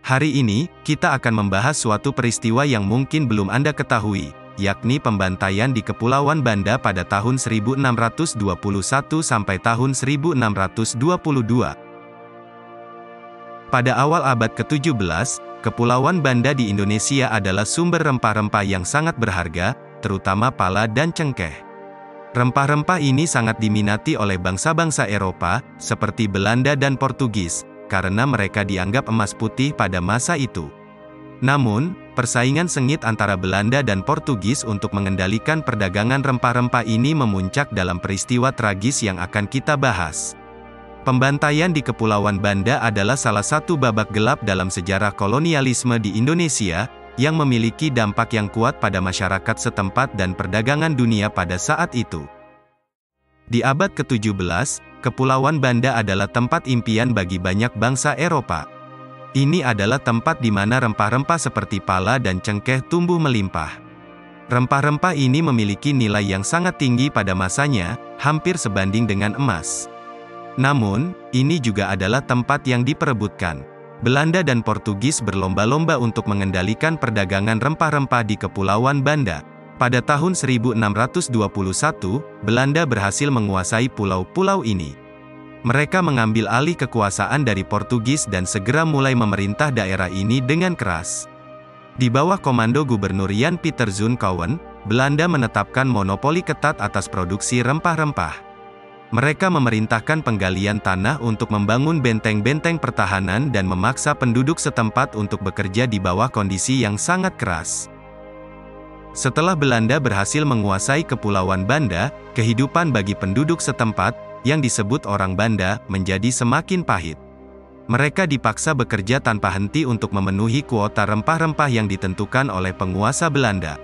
Hari ini, kita akan membahas suatu peristiwa yang mungkin belum Anda ketahui, yakni pembantaian di Kepulauan Banda pada tahun 1621 sampai tahun 1622. Pada awal abad ke-17, Kepulauan Banda di Indonesia adalah sumber rempah-rempah yang sangat berharga, terutama pala dan cengkeh. Rempah-rempah ini sangat diminati oleh bangsa-bangsa Eropa, seperti Belanda dan Portugis, karena mereka dianggap emas putih pada masa itu. Namun, persaingan sengit antara Belanda dan Portugis untuk mengendalikan perdagangan rempah-rempah ini memuncak dalam peristiwa tragis yang akan kita bahas. Pembantaian di Kepulauan Banda adalah salah satu babak gelap dalam sejarah kolonialisme di Indonesia, yang memiliki dampak yang kuat pada masyarakat setempat dan perdagangan dunia pada saat itu. Di abad ke-17, Kepulauan Banda adalah tempat impian bagi banyak bangsa Eropa. Ini adalah tempat di mana rempah-rempah seperti pala dan cengkeh tumbuh melimpah. Rempah-rempah ini memiliki nilai yang sangat tinggi pada masanya, hampir sebanding dengan emas. Namun, ini juga adalah tempat yang diperebutkan. Belanda dan Portugis berlomba-lomba untuk mengendalikan perdagangan rempah-rempah di Kepulauan Banda. Pada tahun 1621, Belanda berhasil menguasai pulau-pulau ini. Mereka mengambil alih kekuasaan dari Portugis dan segera mulai memerintah daerah ini dengan keras. Di bawah komando Gubernur Jan Pieter Zoon Coowen, Belanda menetapkan monopoli ketat atas produksi rempah-rempah. Mereka memerintahkan penggalian tanah untuk membangun benteng-benteng pertahanan dan memaksa penduduk setempat untuk bekerja di bawah kondisi yang sangat keras. Setelah Belanda berhasil menguasai Kepulauan Banda, kehidupan bagi penduduk setempat, yang disebut orang Banda, menjadi semakin pahit. Mereka dipaksa bekerja tanpa henti untuk memenuhi kuota rempah-rempah yang ditentukan oleh penguasa Belanda.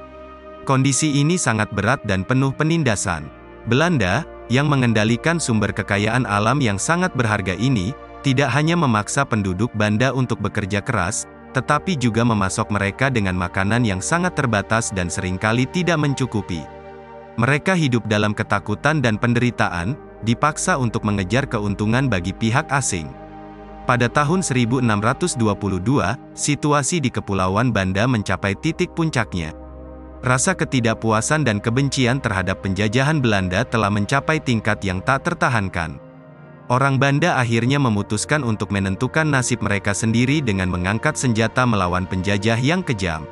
Kondisi ini sangat berat dan penuh penindasan. Belanda, yang mengendalikan sumber kekayaan alam yang sangat berharga ini, tidak hanya memaksa penduduk Banda untuk bekerja keras, tetapi juga memasok mereka dengan makanan yang sangat terbatas dan seringkali tidak mencukupi. Mereka hidup dalam ketakutan dan penderitaan, dipaksa untuk mengejar keuntungan bagi pihak asing. Pada tahun 1622, situasi di Kepulauan Banda mencapai titik puncaknya. Rasa ketidakpuasan dan kebencian terhadap penjajahan Belanda telah mencapai tingkat yang tak tertahankan. Orang Banda akhirnya memutuskan untuk menentukan nasib mereka sendiri dengan mengangkat senjata melawan penjajah yang kejam.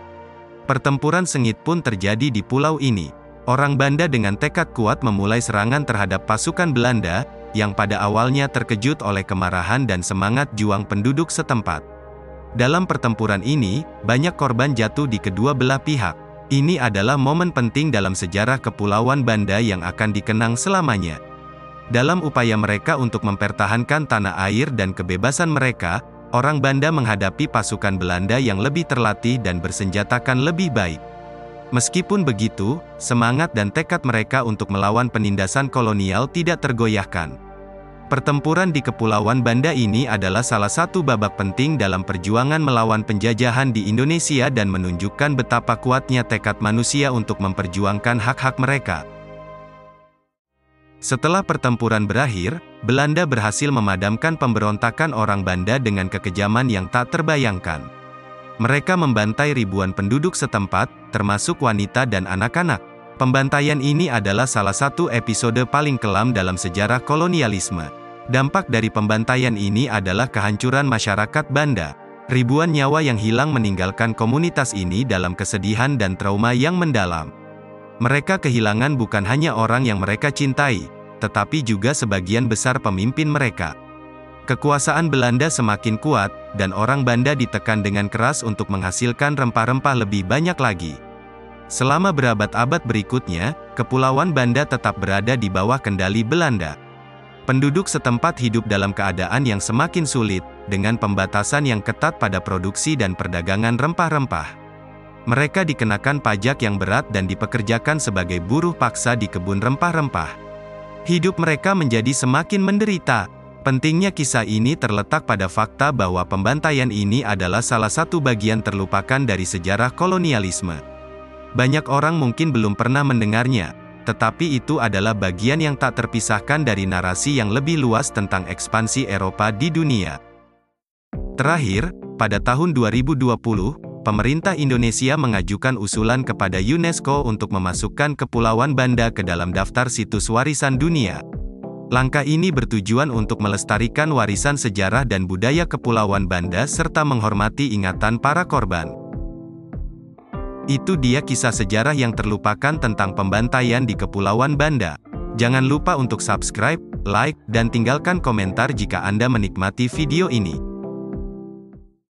Pertempuran sengit pun terjadi di pulau ini. Orang Banda dengan tekad kuat memulai serangan terhadap pasukan Belanda, yang pada awalnya terkejut oleh kemarahan dan semangat juang penduduk setempat. Dalam pertempuran ini, banyak korban jatuh di kedua belah pihak. Ini adalah momen penting dalam sejarah Kepulauan Banda yang akan dikenang selamanya. Dalam upaya mereka untuk mempertahankan tanah air dan kebebasan mereka, orang Banda menghadapi pasukan Belanda yang lebih terlatih dan bersenjatakan lebih baik. Meskipun begitu, semangat dan tekad mereka untuk melawan penindasan kolonial tidak tergoyahkan. Pertempuran di Kepulauan Banda ini adalah salah satu babak penting dalam perjuangan melawan penjajahan di Indonesia dan menunjukkan betapa kuatnya tekad manusia untuk memperjuangkan hak-hak mereka. Setelah pertempuran berakhir, Belanda berhasil memadamkan pemberontakan orang Banda dengan kekejaman yang tak terbayangkan. Mereka membantai ribuan penduduk setempat, termasuk wanita dan anak-anak. Pembantaian ini adalah salah satu episode paling kelam dalam sejarah kolonialisme. Dampak dari pembantaian ini adalah kehancuran masyarakat Banda. Ribuan nyawa yang hilang meninggalkan komunitas ini dalam kesedihan dan trauma yang mendalam. Mereka kehilangan bukan hanya orang yang mereka cintai, tetapi juga sebagian besar pemimpin mereka. Kekuasaan Belanda semakin kuat, dan orang Banda ditekan dengan keras untuk menghasilkan rempah-rempah lebih banyak lagi. Selama berabad-abad berikutnya, Kepulauan Banda tetap berada di bawah kendali Belanda. Penduduk setempat hidup dalam keadaan yang semakin sulit, dengan pembatasan yang ketat pada produksi dan perdagangan rempah-rempah. Mereka dikenakan pajak yang berat dan dipekerjakan sebagai buruh paksa di kebun rempah-rempah. Hidup mereka menjadi semakin menderita. Pentingnya kisah ini terletak pada fakta bahwa pembantaian ini adalah salah satu bagian terlupakan dari sejarah kolonialisme. Banyak orang mungkin belum pernah mendengarnya, tetapi itu adalah bagian yang tak terpisahkan dari narasi yang lebih luas tentang ekspansi Eropa di dunia. Terakhir, Pada tahun 2020, pemerintah Indonesia mengajukan usulan kepada UNESCO untuk memasukkan Kepulauan Banda ke dalam daftar situs warisan dunia. Langkah ini bertujuan untuk melestarikan warisan sejarah dan budaya Kepulauan Banda serta menghormati ingatan para korban. Itu dia kisah sejarah yang terlupakan tentang pembantaian di Kepulauan Banda. Jangan lupa untuk subscribe, like, dan tinggalkan komentar jika Anda menikmati video ini.